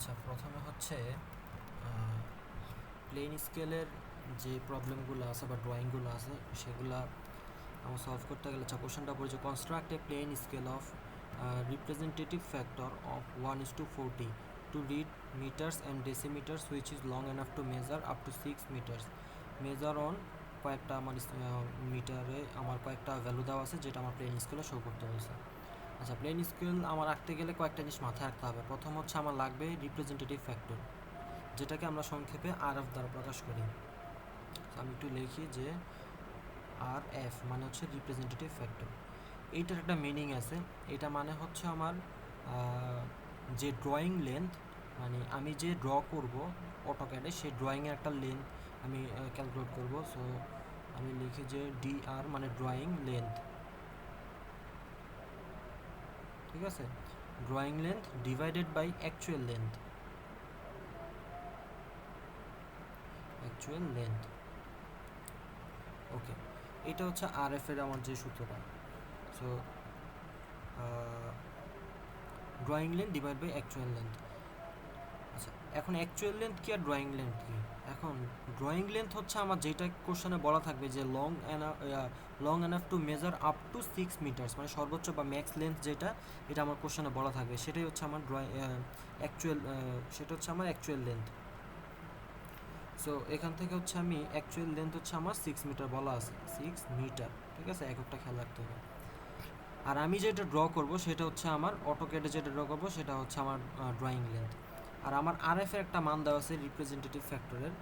আচ্ছা, প্রথমে হচ্ছে প্লেন স্কেলের যে প্রবলেমগুলো আছে বা ড্রয়িংগুলো আছে সেগুলা আমার সলভ করতে গেলে কোশ্চেনটা পড়ছে construct a plane scale of representative factor of 1:40 to read meters and decimeters which is long enough to measure up to 6 meters. Measure on কয়েকটা আমার মিটারে আমার কয়েকটা ভ্যালু দেওয়া আছে যেটা আমার প্লেন স্কেলে শো করতে বলছে। আচ্ছা, প্লেন স্কেল আমার রাখতে গেলে কয়েকটা জিনিস মাথায় রাখতে হবে। প্রথম হচ্ছে আমার লাগবে রিপ্রেজেন্টেটিভ ফ্যাক্টর, যেটাকে আমরা সংক্ষেপে RF দ্বারা প্রকাশ করি। আমি একটু লিখি যে RF মানে হচ্ছে রিপ্রেজেন্টেটিভ ফ্যাক্টর। এইটার একটা মিনিং আছে। এটা মানে হচ্ছে আমার যে ড্রয়িং লেন্থ, মানে আমি যে ড্র করব অটোক্যাডে সেই ড্রয়িংয়ের একটা লেন্থ আমি ক্যালকুলেট করব। সো আমি লিখি যে DR মানে ড্রয়িং লেন্থ, ঠিক আছে? Drawing length divided by actual length, actual length. Okay, এটা হচ্ছে RF এর আমার যে সূত্রটা। So drawing length divide by actual length. আচ্ছা, এখন অ্যাকচুয়াল লেন্থ কি আর ড্রয়িং লেন্থ কি? এখন ড্রয়িং লেন্থ হচ্ছে আমার যেটা কোশ্চেনে বলা থাকবে যে long enough to measure up to 6 metres, মানে সর্বোচ্চ বা ম্যাক্স লেন্থ যেটা, এটা আমার কোশ্চেনে বলা থাকবে, সেটাই হচ্ছে আমার সেটা হচ্ছে আমার অ্যাকচুয়াল লেন্থ। সো এখান থেকে হচ্ছে আমি অ্যাকচুয়াল লেন্থ হচ্ছে আমার 6 মিটার বলা আছে, 6 মিটার, ঠিক আছে? এককটা খেয়াল রাখতে হবে। আর আমি যেটা ড্র করব সেটা হচ্ছে আমার অটোক্যাডে যেটা ড্র করব সেটা হচ্ছে আমার ড্রয়িং লেন্থ। আর আমার RF এর একটা মান দেওয়া আছে রিপ্রেজেন্টেটিভ ফ্যাক্টরের,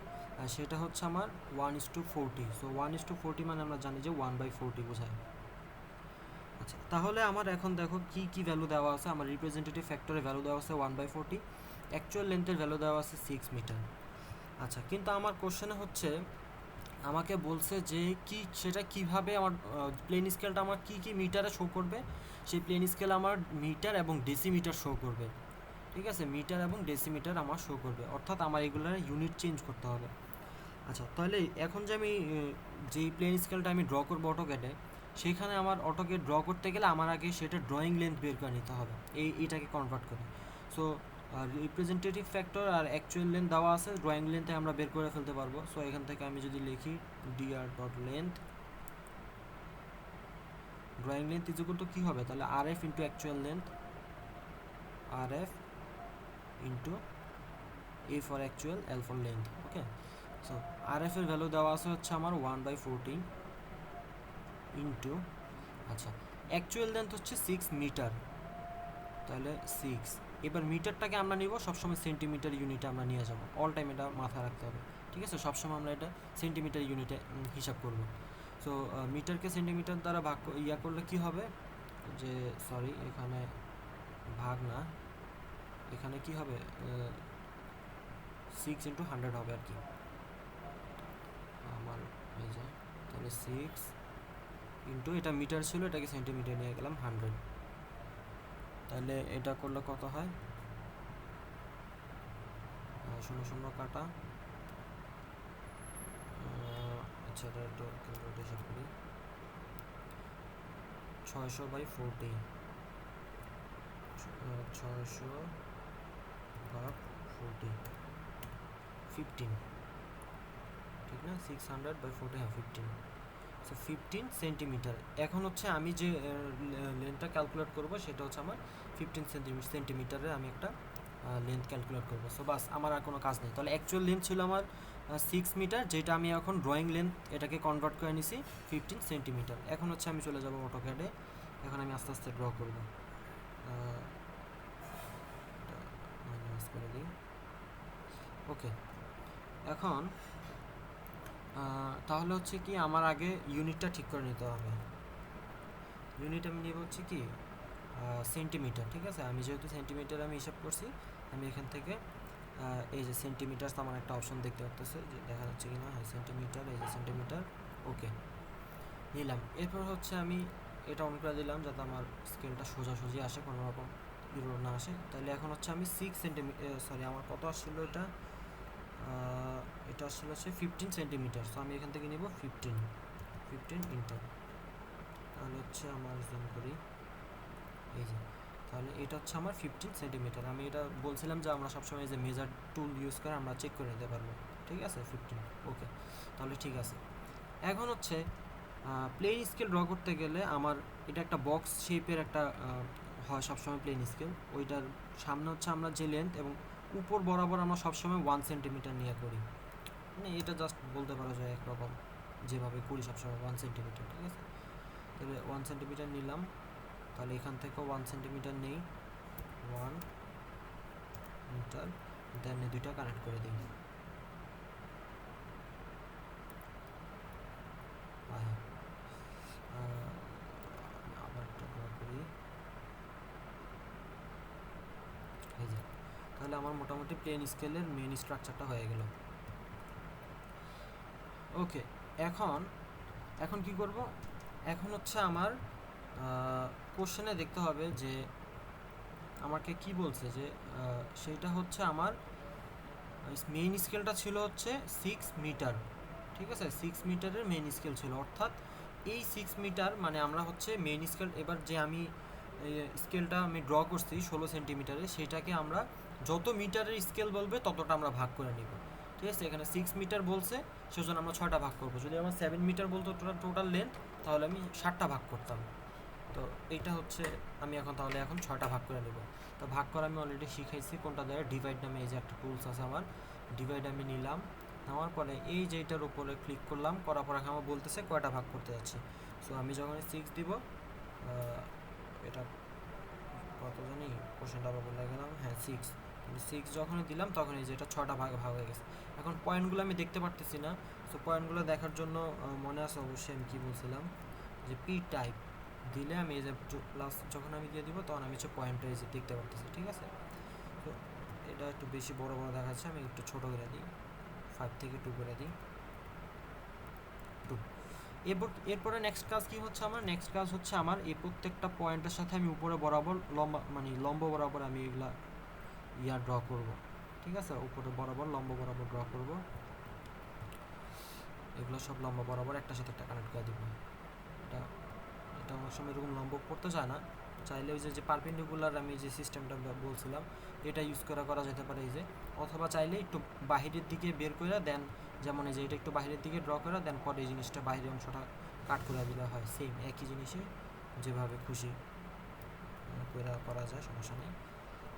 সেটা হচ্ছে আমার 1:40। সো 1:40 মানে আমরা জানি যে 1/40 বোঝায়। আচ্ছা, তাহলে আমার এখন দেখো কি কি ভ্যালু দেওয়া আছে। আমার রিপ্রেজেন্টেটিভ ফ্যাক্টরের ভ্যালু দেওয়া আছে 1/40, অ্যাকচুয়াল লেন্থের ভ্যালু দেওয়া আছে 6 মিটার। আচ্ছা, কিন্তু আমার কোশ্চেনে হচ্ছে আমাকে বলছে যে কি সেটা কিভাবে আমার প্লেন স্কেলটা আমার কি কি মিটারে শো করবে। সেই প্লেন স্কেল আমার মিটার এবং ডেসিমিটার শো করবে, ঠিক আছে? মিটার এবং ডেসিমিটার আমার শো করবে, অর্থাৎ আমার এগুলোর ইউনিট চেঞ্জ করতে হবে। আচ্ছা, তাহলে এখন যে আমি যেই প্লেন স্কেলটা আমি ড্র করবো অটোক্যাডে, সেইখানে আমার অটোক্যাড ড্র করতে গেলে আমার আগে সেটা ড্রয়িং লেন্থ বের করে নিতে হবে এইটাকে কনভার্ট করে। সো রিপ্রেজেন্টেটিভ ফ্যাক্টর আর অ্যাকচুয়াল লেন্থ দেওয়া আছে, ড্রয়িং লেন্থে আমরা বের করে ফেলতে পারবো। সো এখান থেকে আমি যদি লিখি dr.length, drawing length is equal to কী হবে তাহলে RF into actual length, RF into A for actual, L for length. Okay, so RF এর ভ্যালু দেওয়া আছে হচ্ছে আমার 1/14 ইন্টু, আচ্ছা, অ্যাকচুয়াল লেন্থ হচ্ছে 6 মিটার, তাহলে 6। এবার মিটারটাকে আমরা নিব সবসময় সেন্টিমিটার ইউনিটে আমরা নিয়ে যাব, অল টাইম এটা মাথায় রাখতে হবে, ঠিক আছে? সবসময় আমরা এটা সেন্টিমিটার ইউনিটে হিসাব করব। সো মিটারকে সেন্টিমিটার দ্বারা ভাগ করলে কি হবে যে, সরি, এখানে ভাগ না, এখানে কি হবে 6 ইন্টু 100 হবে আর কি আমার, এই যে, তাহলে 6 ইন্টু, এটা মিটার ছিল এটাকে সেন্টিমিটার নিয়ে গেলাম 100, তাহলে এটা করলে কত হয়, 0 কাটা, আচ্ছা এটা একটু ক্যালকুলেশন করি, 600/40, 600 ভাগ 40, 15, ঠিক না? 600/40, হ্যাঁ 15। So 15 centimetre. এখন হচ্ছে আমি যে লেন্থটা ক্যালকুলেট করব সেটা হচ্ছে আমার 15 সেন্টিমিটারে আমি একটা লেন্থ ক্যালকুলেট করব। সো বাস, আমার আর কোনো কাজ নেই। তাহলে অ্যাকচুয়াল লেন্থ ছিল আমার 6 মিটার, যেটা আমি এখন ড্রয়িং লেন্থ এটাকে কনভার্ট করে নিছি 15 সেন্টিমিটার। এখন হচ্ছে আমি চলে যাব অটোক্যাডে, এখন আমি আস্তে আস্তে ড্র করব। করে দিই। ওকে, এখন তাহলে হচ্ছে কি আমার আগে ইউনিটটা ঠিক করে নিতে হবে। ইউনিট আমি নিব হচ্ছে কি সেন্টিমিটার, ঠিক আছে? আমি যেহেতু সেন্টিমিটার আমি হিসাব করছি, আমি এখান থেকে এই যে সেন্টিমিটার, আমার একটা অপশন দেখতে পাচ্তেছে যে দেখা যাচ্ছে কি না, হ্যাঁ সেন্টিমিটার, এই যে সেন্টিমিটার, ওকে নিলাম। এরপর হচ্ছে আমি এটা অন করে দিলাম যাতে আমার স্কেলটা সোজাসুজি আসে, কোনো রকম ইরো না আসে। তাহলে এখন হচ্ছে আমি 6 সেন্টিমিটার, সরি আমার কত আসছিল এটা, এটা আসলে হচ্ছে 15 সেন্টিমিটার। সো আমি এখান থেকে নিব 15 ইন্টার, তাহলে হচ্ছে আমার জুম করি, এই যে তাহলে এটা হচ্ছে আমার 15 সেন্টিমিটার। আমি এটা বলছিলাম যে আমরা সবসময় যে মেজার টুল ইউজ করে আমরা চেক করে নিতে পারবো, ঠিক আছে 15, ওকে তাহলে ঠিক আছে। এখন হচ্ছে প্লেন স্কেল ড্র করতে গেলে আমার এটা একটা বক্স শেপের একটা হয় সবসময় প্লেন স্কেল, ওইটার সামনে হচ্ছে আমরা যে লেন্থ এবং উপর বরাবর আমরা সবসময় 1 সেন্টিমিটার নিয়ে করি, মানে এটা জাস্ট বলতে পারা যায় একরকম যেভাবে করি সবসময় 1 সেন্টিমিটার, ঠিক আছে। তাহলে 1 সেন্টিমিটার নিলাম, তাহলে এখান থেকেও 1 সেন্টিমিটার নেই, 1 মিটার, দেন দুইটা কানেক্ট করে দিই। আবার একটা ড্র করি, এই যে তাহলে আমার মোটামুটি প্লেন স্কেলের মেন স্ট্রাকচারটা হয়ে গেল। ওকে, এখন এখন কি করব, এখন হচ্ছে আমার কোশ্চেনে দেখতে হবে যে আমাকে কি বলছে যে সেইটা হচ্ছে আমার মেইন স্কেলটা ছিল হচ্ছে 6 মিটার, ঠিক আছে 6 মিটারের মেইন স্কেল ছিল, অর্থাৎ এই 6 মিটার মানে আমরা হচ্ছে মেইন স্কেল, এবার যে আমি স্কেলটা আমি ড্র করছি 16 সেন্টিমিটারে, সেটাকে আমরা যত মিটারের স্কেল বলবে ততটা আমরা ভাগ করে নিব, ঠিক আছে। এখানে 6 মিটার বলছে সেজন্য আমরা 6টা ভাগ করবো, যদি আমার 7 মিটার বলতো টোটাল লেন্থ তাহলে আমি 7টা ভাগ করতাম। তো এইটা হচ্ছে আমি তাহলে এখন 6টা ভাগ করে নেব। তো ভাগ করা আমি অলরেডি শিখাইছি কোনটা দেয়, ডিভাইড নামে এই যে একটা টুলস আছে আমার, ডিভাইড আমি নিলাম, নেওয়ার পরে এই যে এটার উপরে ক্লিক করলাম, করার পর আমার বলতেছে কয়টা ভাগ করতে যাচ্ছে। সো আমি যখন 6 দিব, এটা কত জানি কোশ্চেনটা আবার বলে গেলাম, হ্যাঁ 6, কিন্তু 6 যখনই দিলাম তখন এই যে এটা 6টা ভাগ ভাগ হয়ে গেছে। এখন পয়েন্টগুলো আমি দেখতে পারতেছি না, সো পয়েন্টগুলো দেখার জন্য মনে আছে অবশ্যই আমি কী বলছিলাম যে পি টাইপ দিলে আমি এই যে প্লাস যখন আমি দিয়ে দিব তখন আমি হচ্ছে পয়েন্টটা এই যে দেখতে পারতেছি, ঠিক আছে। তো এটা একটু বেশি বড় বড় দেখাচ্ছে, আমি একটু ছোটো করে দিই, 5 থেকে 2 করে দিই, 2। এরপরে নেক্সট কাজ কি হচ্ছে, আমার নেক্সট কাজ হচ্ছে আমার এই প্রত্যেকটা পয়েন্টের সাথে আমি উপরে বরাবর লম্ব বরাবর আমি এগুলা ড্র করব, ঠিক আছে, উপরে বরাবর লম্ব বরাবর ড্র করব, এগুলো সব লম্ব বরাবর একটার সাথে একটা কানেক্ট করে দিব। এটা এটা অনেক সময় এরকম লম্ব পড়তে চায় না, চাইলে ওই যে পারপেন্ডিকুলার আমি যে সিস্টেমটা বলছিলাম এটা ইউজ করা যেতে পারে, এই যে, অথবা চাইলে একটু বাহিরের দিকে বের করে দেন, যেমন এই যে এটা একটু বাহিরের দিকে ড্র করে দেন, পরে এই জিনিসটা বাহিরের অংশটা কাট করে দিলে হয়, সেম একই জিনিসই যেভাবে খুশি করা যায়, সমস্যা নেই।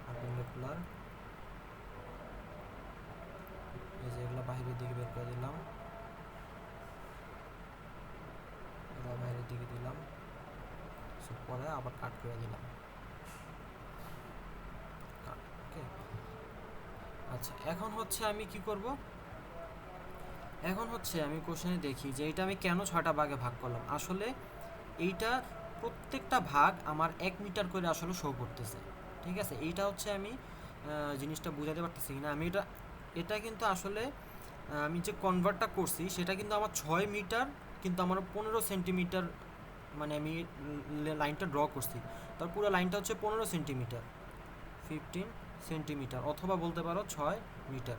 পারপেন্ডিকুলার এই যে এগুলো বাহিরের দিকে বের করে দিলাম, এগুলো বাইরের দিকে দিলাম, পরে আবার কাট করে দিলাম, ওকে। আচ্ছা, এখন হচ্ছে আমি কি করব, এখন হচ্ছে আমি কোশ্চেনে দেখি যে এইটা আমি কেন 6টা ভাগে ভাগ করলাম। আসলে এইটা প্রত্যেকটা ভাগ আমার 1 মিটার করে আসলে শো করতেছে, ঠিক আছে। এইটা হচ্ছে আমি জিনিসটা বুঝাতে পারতেছি কিনা, আমি এটা কিন্তু আসলে আমি যে কনভার্টটা করছি সেটা কিন্তু আমার 6 মিটার, কিন্তু আমার 15 সেন্টিমিটার, মানে আমি লাইনটা ড্র করছি, তার পুরো লাইনটা হচ্ছে 15 সেন্টিমিটার, 15 সেন্টিমিটার, অথবা বলতে পারো 6 মিটার,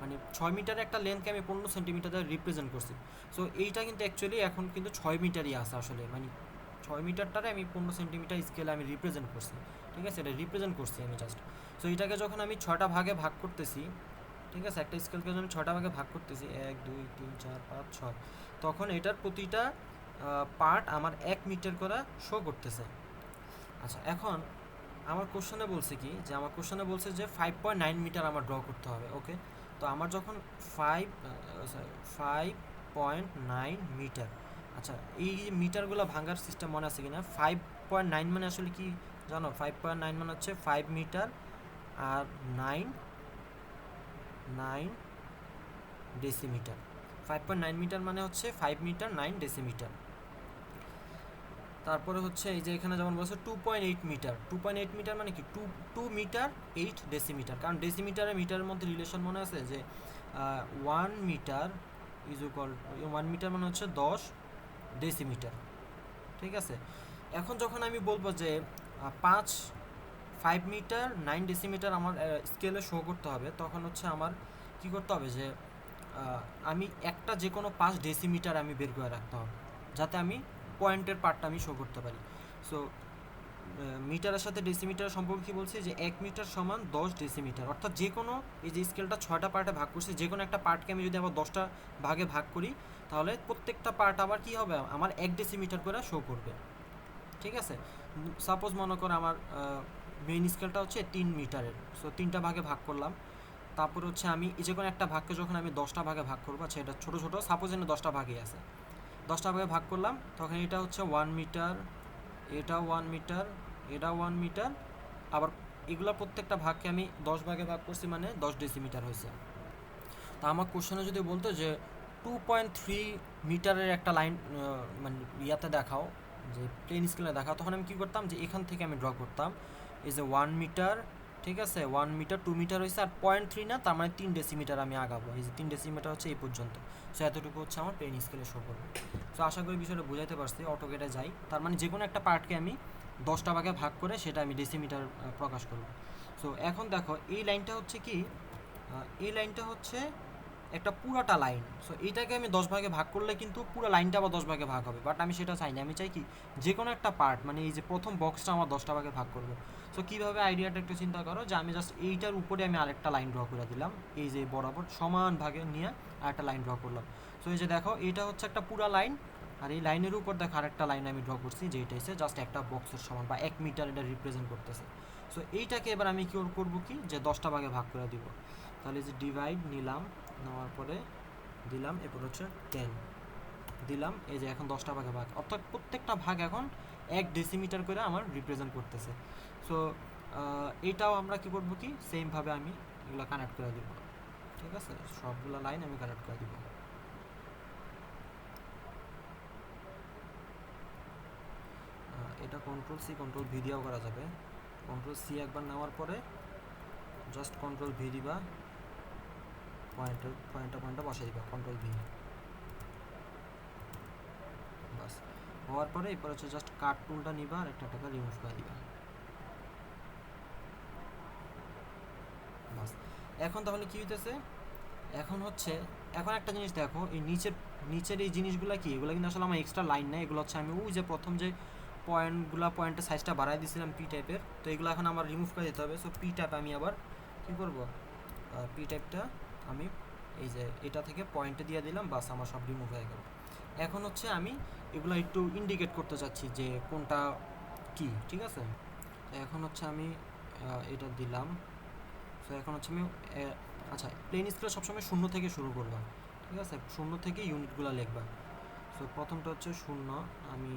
মানে 6 মিটারের একটা লেন্থকে আমি 15 সেন্টিমিটার দ্বারা রিপ্রেজেন্ট করছি। সো এইটা কিন্তু অ্যাকচুয়ালি এখন কিন্তু 6 মিটারই আছে আসলে, মানে 6 মিটারটারে আমি 15 সেন্টিমিটার স্কেলে আমি রিপ্রেজেন্ট করছি, ঠিক আছে, এটা রিপ্রেজেন্ট করছি আমি জাস্ট। সো এটাকে যখন আমি 6টা ভাগে ভাগ করতেছি, ঠিক আছে, একটা স্কেলকে যখন আমি 6টা ভাগে ভাগ করতেছি, 1 2 3 4 5 6, তখন এটার প্রতিটা পার্ট আমার 1 মিটার করে শো করতেছে। আচ্ছা, এখন আমার কোশ্চেনে বলছে কি, যে আমার কোশ্চেনে বলছে যে 5.9 মিটার আমার ড্র করতে হবে, ওকে। তো আমার যখন 5.9 মিটার, আচ্ছা এই মিটারগুলো ভাঙার সিস্টেম মনে আছে কিনা, 5.9 মানে আসলে কি জানো, 5.9 মানে হচ্ছে 5 মিটার আর 9 ডেসিমিটার, 5.9 মিটার মানে হচ্ছে 5 মিটার 9 ডেসিমিটার। তারপরে হচ্ছে এই যে এখানে যেমন বলছে 2.8 মিটার, 2.8 মিটার মানে কি 2 মিটার 8 ডেসিমিটার, কারণ ডেসিমিটারে মিটারের মধ্যে রিলেশন মনে আছে যে 1 মিটার ইজ ইকুয়াল, 1 মিটার মানে হচ্ছে 10 ডেসিমিটার, ঠিক আছে। এখন যখন আমি বলবো যে 5 মিটার 9 ডেসিমিটার আমার স্কেলে শো করতে হবে, তখন হচ্ছে আমার কি করতে হবে যে আমি একটা যে কোনো 5 ডেসিমিটার আমি বের করে রাখতে হবে, যাতে আমি পয়েন্টের পার্টটা আমি শো করতে পারি। সো মিটারের সাথে ডেসিমিটারের সম্পর্ক কি বলছি, যে 1 মিটার সমান 10 ডেসিমিটার। অর্থাৎ যে কোনো, এই যে স্কেলটা 6টা পার্টে ভাগ করছি, যে কোনো একটা পার্টকে আমি যদি আবার 10টা ভাগে ভাগ করি, তাহলে প্রত্যেকটা পার্ট আবার কি হবে, আমার 1 ডেসিমিটার করে শো করবে। ঠিক আছে, সাপোজ মনে করো আমার মেইন স্কেলটা হচ্ছে 3 মিটারের, সো 3টা ভাগে ভাগ করলাম। তারপর হচ্ছে আমি যে কোনো একটা ভাগকে যখন আমি 10টা ভাগে ভাগ করবো, আচ্ছা এটা ছোটো ছোটো, সাপোজ এনে 10টা ভাগই আছে, 10টা ভাগে ভাগ করলাম, তখন এটা হচ্ছে 1 মিটার, এটা 1 মিটার, এটা 1 মিটার, আবার এগুলো প্রত্যেকটা ভাগকে আমি 10 ভাগে ভাগ করছি, মানে 10 ডেসিমিটার হয়েছে। তা আমার কোশ্চেনে যদি বলতো যে 2.3 মিটারের একটা লাইন মানে ইয়াতে দেখাও, যে প্লেন স্কেলে দেখাও, তখন আমি কী করতাম, যে এখান থেকে আমি ড্র করতাম এই যে 1 মিটার, ঠিক আছে, 1 মিটার 2 মিটার হয়েছে, আর 0.3 না, তার মানে 3 ডেসিমিটার আমি আগাবো, এই যে 3 ডেসিমিটার হচ্ছে এই পর্যন্ত। সো এতটুকু হচ্ছে আমার প্লেন স্কেলে শো করবে। সো আশা করি বিষয়টা বুঝাইতে পারছি। অটোকেটে যাই, তার মানে যে কোনো একটা পার্টকে আমি 10টা ভাগে ভাগ করে সেটা আমি ডেসিমিটার প্রকাশ করব। সো এখন দেখো এই লাইনটা হচ্ছে কি, এই লাইনটা হচ্ছে একটা পুরাটা লাইন। সো এইটাকে আমি 10 ভাগে ভাগ করলে কিন্তু পুরো লাইনটা আবার 10 ভাগে ভাগ হবে, বাট আমি সেটা চাই না। আমি চাই কি, যে কোনো একটা পার্ট, মানে এই যে প্রথম বক্সটা আমার 10টা ভাগে ভাগ করবো। সো কীভাবে, আইডিয়াটা একটু চিন্তা করো, যে আমি জাস্ট এইটার উপরে আমি আরেকটা লাইন ড্র করে দিলাম, এই যে বরাবর সমান ভাগে নিয়ে আরেকটা লাইন ড্র করলাম। সো এই যে দেখো, এইটা হচ্ছে একটা পুরা লাইন, আর এই লাইনের উপর দেখো আরেকটা লাইন আমি ড্র করছি, যেটা হচ্ছে জাস্ট একটা বক্সের সমান, বা 1 মিটার এটা রিপ্রেজেন্ট করতেছে। সো এইটাকে এবার আমি কী করবো, কি যে 10টা ভাগে ভাগ করে দিব। তাহলে যে ডিভাইড নিলাম, নেওয়ার পরে দিলাম, এরপর হচ্ছে 10 দিলাম, এই যে এখন 10টা ভাগে ভাগ, অর্থাৎ প্রত্যেকটা ভাগ এখন 1 ডেসিমিটার করে আমার রিপ্রেজেন্ট করতেছে। সো এইটাও আমরা কি করবো, কি সেমভাবে আমি এগুলো কানেক্ট করে দিব। ঠিক আছে, সবগুলো লাইন আমি কানেক্ট করে দিব। এটা কন্ট্রোল সি কন্ট্রোল ভি দিয়েও করা যাবে। কন্ট্রোল সি একবার নেওয়ার পরে জাস্ট কন্ট্রোল ভি দিবা, পয়েন্টটা বসে দিবা, কন্ট্রোল ভি, বাস। হওয়ার পরে এরপর হচ্ছে জাস্ট কাট টুলটা নিবা, আর একটা টাকা রিমুভ করে দিবা, বাস। এখন তাহলে কি হইতেছে, এখন হচ্ছে, এখন একটা জিনিস দেখো, এই নিচের এই জিনিসগুলো কি, এগুলো কিন্তু আসলে আমার এক্সট্রা লাইন নেই, এগুলো হচ্ছে আমি ওই যে প্রথম যে পয়েন্টের সাইজটা বাড়াই দিয়েছিলাম পি টাইপের, তো এগুলো এখন আমার রিমুভ করে দিতে হবে। সো পি টাইপ আমি আবার কী করবো, পি টাইপটা আমি এই যে এটা থেকে পয়েন্টে দিয়ে দিলাম, বাস আমার সব রিমুভ হয়ে গেল। এখন হচ্ছে আমি এগুলো একটু ইন্ডিকেট করতে চাচ্ছি যে কোনটা কি, ঠিক আছে। এখন হচ্ছে আমি এটা দিলাম। সো এখন হচ্ছে আমি আচ্ছা, প্লেন স্কেল সবসময় 0 থেকে শুরু করবা, ঠিক আছে, 0 থেকে ইউনিটগুলো লিখবা। সো প্রথমটা হচ্ছে 0, আমি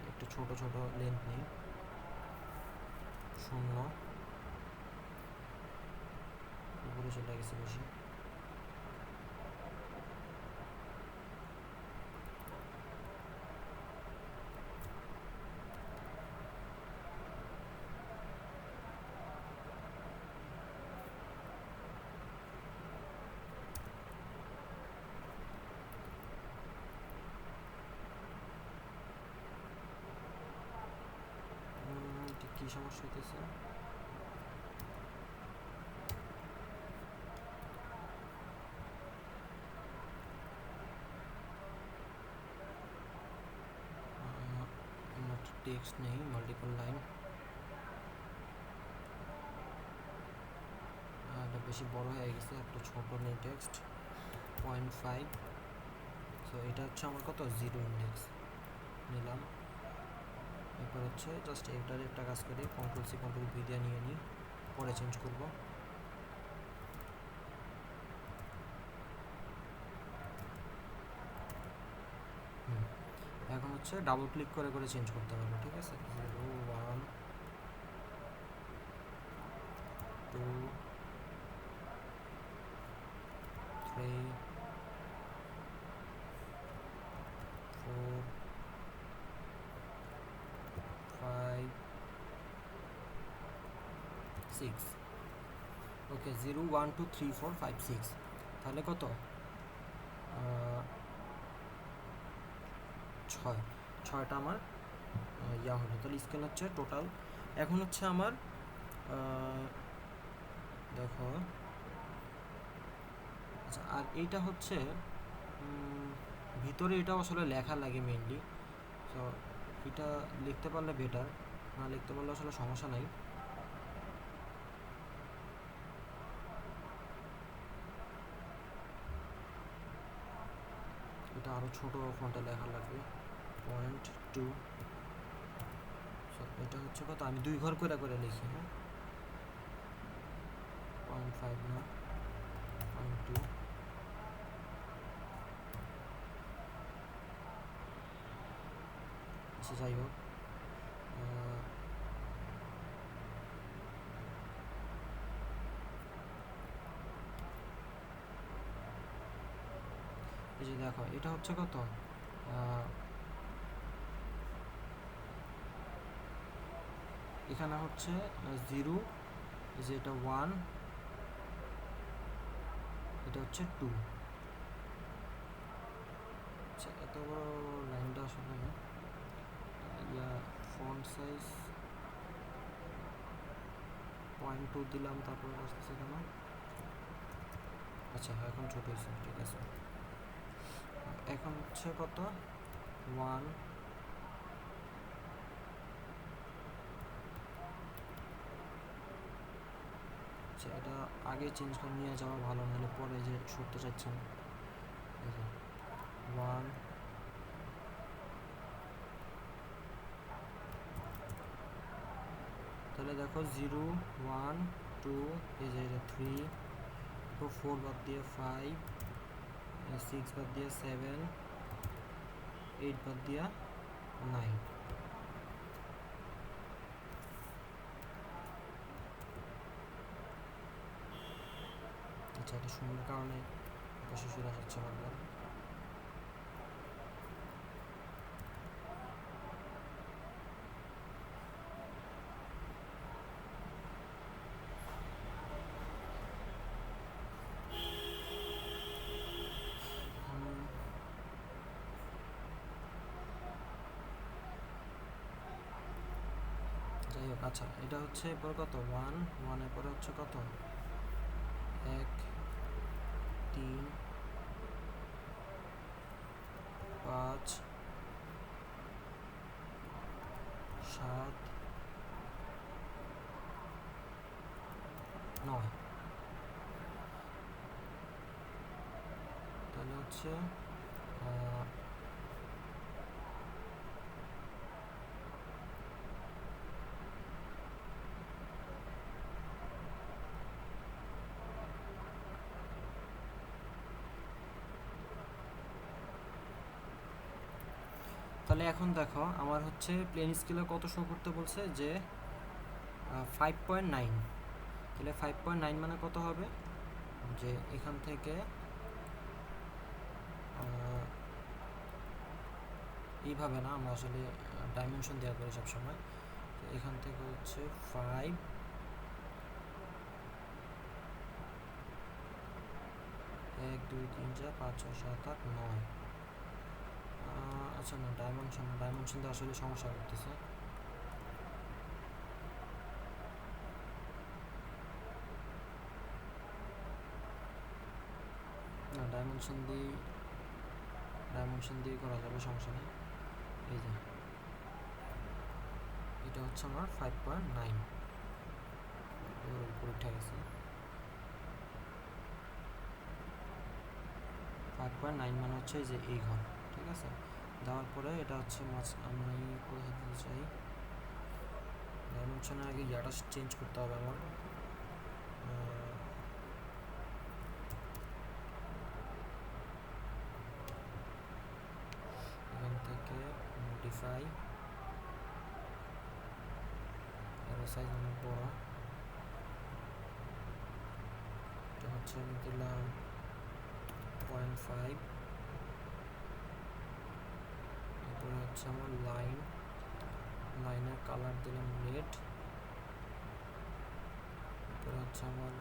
একটু ছোট ছোট লেন্থ নিই, 0 উপরে চলে গেছে বেশি, কী সমস্যা হইতেছে, টেক্সট নেই, মাল্টিপল লাইন, এটা বেশি বড় হয়ে গেছে, একটা ছোট নেই টেক্সট, 0.5। সো এটা হচ্ছে আমার কত, 0 ইন্ডেক্স নিলাম। এরপর হচ্ছে জাস্ট এটার একটা কাজ করে কন্ট্রোল সি কন্ট্রোল ভি দিয়ে নিয়ে নিই, পরে চেঞ্জ করব। এখন হচ্ছে ডাবল ক্লিক করে করে চেঞ্জ করতে পারবো, ঠিক আছে। 0 1 2 3 4 5 6। ওকে, 0 1 2 3 4 5 6, তাহলে কত, 6টা আমার ইয়া হলো। তাহলে স্কেল হচ্ছে টোটাল। এখন হচ্ছে আমার দেখো, আচ্ছা, আর এইটা হচ্ছে ভিতরে, এটাও আসলে লেখা লাগে মেইনলি। সো এটা লিখতে পারলে বেটার, না লিখতে পারলে আসলে সমস্যা নাই। এটা আরও ছোটো ফন্টে লেখা লাগবে, 0.2। এটা হচ্ছে কত, আমি 2 ঘর করে করে লিখি, হ্যাঁ 0.5 না 0.2। আচ্ছা যাই হোক, এই যে দেখো এটা হচ্ছে কত, এখানে হচ্ছে 0, এই যে এটা 1, এটা হচ্ছে 2। আচ্ছা এত বড় লাইনটা আসলে ফন্ট সাইজ 0.2 দিলাম, তারপরে আসতেছে কেন, আচ্ছা এখন ছোট হয়েছে, ঠিক আছে। এখন হচ্ছে কত, 1, আচ্ছা এটা আগে চেঞ্জ করে নিয়ে যাওয়া ভালো, নাহলে পরে যে সরতে চাচ্ছেন। 1, তাহলে দেখো 0, 1, 2, এই যে 3, 4 বাদ দিয়ে 5, 6 বাদ দিয়ে 7, 8 বাদ দিয়ে 9। আচ্ছা এটা শূন্যের কারণে পাশে সরে যাচ্ছে বারবার। যাই হোক, আচ্ছা এটা হচ্ছে এরপর কত, 1, 1 এর পরে হচ্ছে কত, 1, 3, 5, 7, 9। তাহলে হচ্ছে তাহলে এখন দেখো আমার হচ্ছে প্লেন স্কেলে কত শো করতে বলছে, যে 5.9। তাহলে 5.9 মানে কত হবে, যে এখান থেকে এইভাবে না, আমরা আসলে ডাইমেনশন দেওয়া করি সবসময়। তো এখান থেকে হচ্ছে 5, 1, 2, 3, 4, 5, 6, 7, 8, 9। আচ্ছা না, ডাইমেনশন দিয়ে আসলে সমস্যা করতেছে। না ডাইমেনশন দিয়ে করা যাবে, সমস্যা নেই। এই যে এটা হচ্ছে আমার 5.9, উপরে উঠে গেছে। 5.9 মানে হচ্ছে এই যে এই ঘর, ঠিক আছে। দেওয়ার পরে এটা হচ্ছে আমি কোথায় দিতে চাই, ডাইমেনশনের আগে ইয়াটা চেঞ্জ করতে হবে আমার। এখান থেকে মডিফাই, এর সাইজ অনেক বড়, এটা হচ্ছে আমি দিলাম 0.5। এরপরে হচ্ছে আমার লাইনের কালার দিলাম রেড। এরপরে হচ্ছে আমার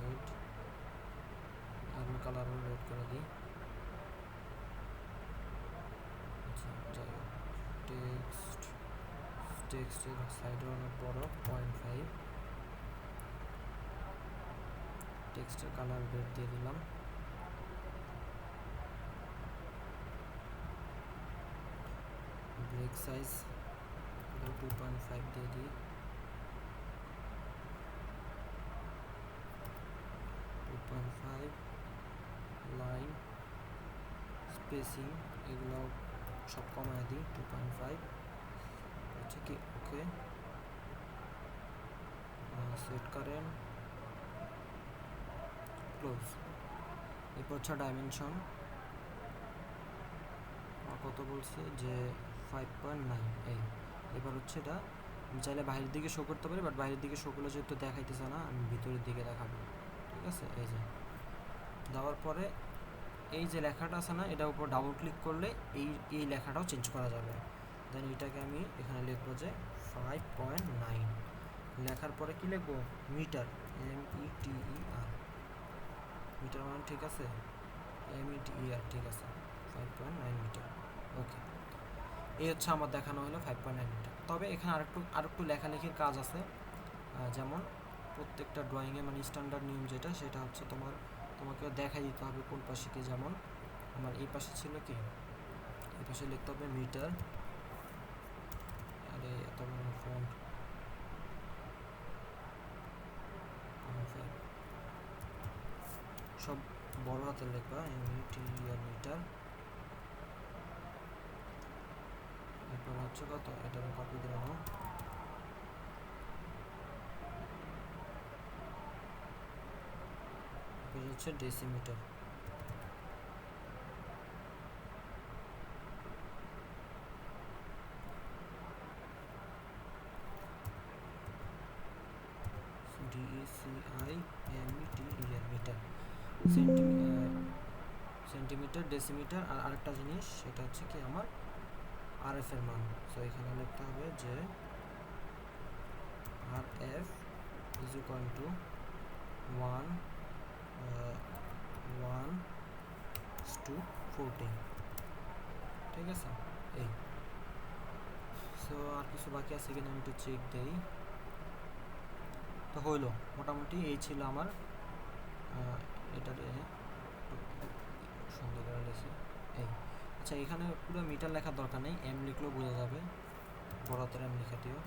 রেড, আরও কালারও রেড করে দিই। আচ্ছা যাই হোক, টেক্সটের সাইডে অনেক বড়, 0.5। টেক্সটের কালার রেড দিয়ে দিলাম। ব্রেক সাইজ 2.5 দিয়ে দিই, 2.5 লাইন স্পেসিং এগুলো সব কমায় দিই 2.5 হচ্ছে কি ওকে। Set current close. এরপর হচ্ছে ডাইমেনশন কত বলছে যে 5.9 এই। এবার হচ্ছে এটা আমি চাইলে বাইরের দিকে শো করতে পারি, বাট বাইরের দিকে শো করলে যেহেতু দেখাইতেছে না, আমি ভিতরের দিকে দেখাবো। ঠিক আছে, এই যে দেওয়ার পরে এই যে লেখাটা আছে না, এটার উপর ডাবল ক্লিক করলে এই লেখাটাও চেঞ্জ করা যাবে। দেন এটাকে আমি এখানে লিখবো যে 5.9। লেখার পরে কি লিখবো, মিটার, METER, মিটার মানে ঠিক আছে, METER ঠিক আছে, 5.9 মিটার। ওকে, এই হচ্ছে আমার দেখানো হলো 5.9 মিটার। তবে এখানে আরেকটু লেখালেখির কাজ আছে, যেমন প্রত্যেকটা ড্রয়িংয়ে মানে স্ট্যান্ডার্ড নিয়ম যেটা, সেটা হচ্ছে তোমাকে দেখাই দিতে হবে কোন পাশে কি। যেমন আমার এই পাশে ছিল কি, এই পাশে লিখতে হবে মিটার, আরে এত বড় ফন্ট, সব বড় হাতের লেখা, METER মিটার। এরপর হচ্ছে কত, এটা আমি কপি দিলাম, হচ্ছে decimetre. DECIMETER metre, centimetre, decimetre. আর আরেকটা জিনিস সেটা হচ্ছে কি আমার RF এর মান। সো এখানে লিখতে হবে যে RF ইজ ইকুয়াল টু 1:14। ঠিক আছে, এই। সো আর কিছু বাকি আছে কিনা আমি একটু চেক দেই। তো হইলো মোটামুটি, এই ছিল আমার এটারে সুন্দর করে লিখি এই। আচ্ছা, এখানে পুরো মিটার লেখার দরকার নেই, এম লিখলেও বোঝা যাবে, বড় হাতের এম লিখে দিও।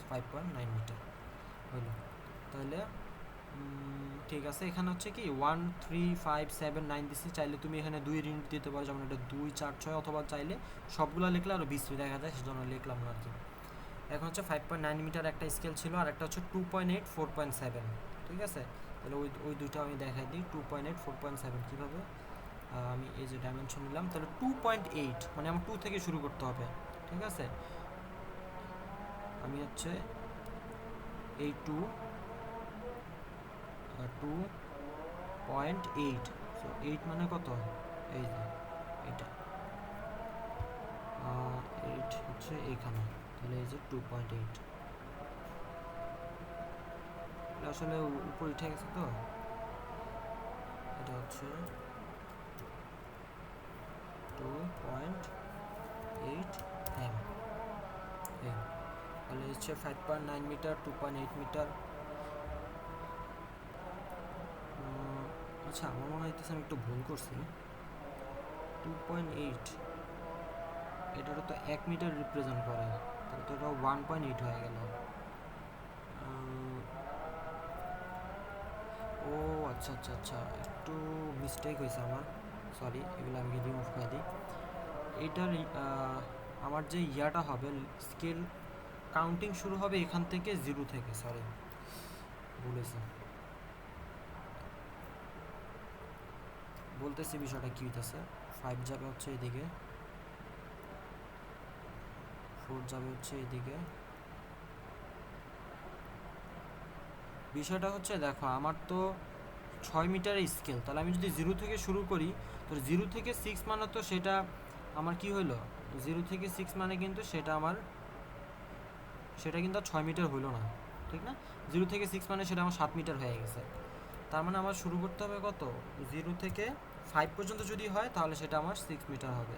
5.9 মিটার হইলো। তাহলে ঠিক আছে, এখানে হচ্ছে কি 1 3 5 7 9 দিচ্ছি, চাইলে তুমি এখানে 2 ইউনিট দিতে পারো, যেমন এটা 2 4 6, অথবা চাইলে সবগুলো লিখলে আরও বিশ্রী দেখা যায়, সেজন্য লিখলাম না আর কি। এখন হচ্ছে 5.9 মিটার একটা স্কেল ছিল, আর একটা হচ্ছে 2.8 4.7। ঠিক আছে, তাহলে ওই দুইটা আমি দেখাই দিই। 2.8 4.7 কীভাবে, আমি এই যে ডাইমেনশন নিলাম, তাহলে 2.8 মানে আমার 2 থেকে শুরু করতে হবে। ঠিক আছে, আমি হচ্ছে এই 2.8, সো 8 মানে কত, এই যে এটা 8 হচ্ছে এইখানে, তাহলে এই যে 2.8 আসলে উপর উঠে গেছে, তো এটা হচ্ছে 2.8 m। তাহলে হচ্ছে 5.9 মিটার, 2.8 মিটার। আচ্ছা, আমার মনে হইতেছে আমি একটু ভুল করছি। 2.8 এটারও তো 1 মিটার রিপ্রেজেন্ট করে, তাহলে তো এটা 1.8 হয়ে গেল। ও আচ্ছা আচ্ছা আচ্ছা, একটু মিস্টেক হয়েছে আমার, সরি, এগুলো আমি রিমুভ করে দিই। এইটার আমার যে ইয়াটা হবে, স্কেল কাউন্টিং শুরু হবে এখান থেকে 0 থেকে, সরি বলেছি, বলতেছি বিষয়টা কী হইতেছে। 5 যাবে হচ্ছে এদিকে, 4 যাবে হচ্ছে এদিকে। বিষয়টা হচ্ছে দেখো, আমার তো 6 মিটারের স্কেল, তাহলে আমি যদি 0 থেকে শুরু করি, তো 0 থেকে 6 মানে তো সেটা আমার কি হইলো, 0 থেকে 6 মানে কিন্তু সেটা কিন্তু 6 মিটার হইলো না, ঠিক না? 0 থেকে 6 মানে সেটা আমার 7 মিটার হয়ে গেছে। তার মানে আমার শুরু করতে হবে কত, 0 থেকে 5 পর্যন্ত যদি হয়, তাহলে সেটা আমার 6 মিটার হবে,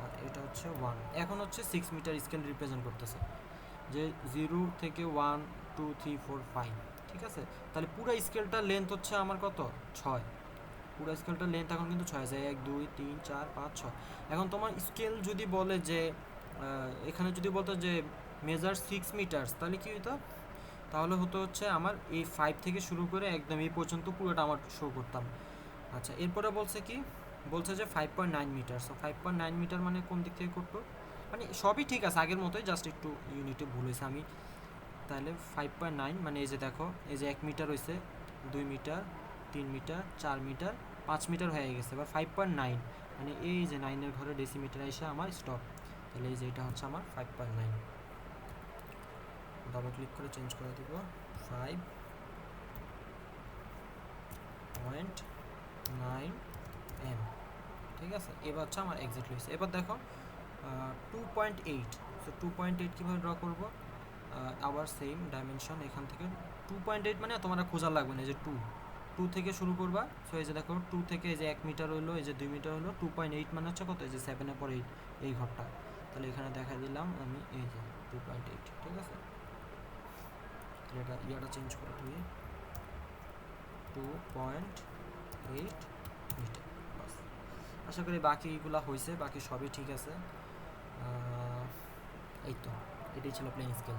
আর এটা হচ্ছে 1। এখন হচ্ছে 6 মিটার স্কেল রিপ্রেজেন্ট করতেছে, যে 0 থেকে 1 2 3 4 5। ঠিক আছে, তাহলে পুরো স্কেলটার লেন্থ হচ্ছে আমার কত, 6। পুরো স্কেলটার লেন্থ এখন কিন্তু 6 আছে, 1 2 3 4 5 6। এখন তোমার স্কেল যদি বলে যে এখানে যদি বলতো যে মেজার 6 মিটার্স, তাহলে কি হতো? তাহলে হতো হচ্ছে আমার এই 5 থেকে শুরু করে একদম এই পর্যন্ত পুরোটা আমার শো করতাম। আচ্ছা, এরপরে বলছে কি, বলছে যে 5.9 মিটার। সো 5.9 মিটার মানে কোন দিক থেকে করতো, মানে সবই ঠিক আছে আগের মতোই, জাস্ট একটু ইউনিটে ভুল হয়েছে আমি। তাহলে 5.9 মানে এই যে দেখো, এই যে 1 মিটার হয়েছে, 2 মিটার, 3 মিটার, 4 মিটার, 5 মিটার হয়ে গেছে। এবার 5.9 মানে এই যে 9-এর ঘরে ডেসিমিটার এসে আমার স্টপ। তাহলে এই যে এটা হচ্ছে আমার 5.9। ডাবল ক্লিক করে চেঞ্জ করে দিব 5.9 এম। ঠিক আছে, এবার হচ্ছে আমার এক্স্যাক্টলি হয়েছে। এবার দেখো 2.8। সো 2.8 কীভাবে ড্র করবো? আবার সেম ডাইমেনশন, এখান থেকে 2.8 মানে তোমার খোঁজা লাগবে না, এই যে 2 থেকে শুরু করবা। সো এই যে দেখো 2 থেকে এই যে 1 মিটার হলো, এই যে 2 মিটার হলো, 2.8 মানে হচ্ছে কত, এই যে 7-এর পর 8 এই ঘরটা। তাহলে এখানে দেখা দিলাম আমি এই যে 2.8। ঠিক আছে, এটা ইয়াটা চেঞ্জ করে দিই 2.8 মিটার। বাস, আশা করি বাকিগুলো হয়েছে, বাকি সবই ঠিক আছে। এই তো এটাই ছিল প্লেন স্কেল।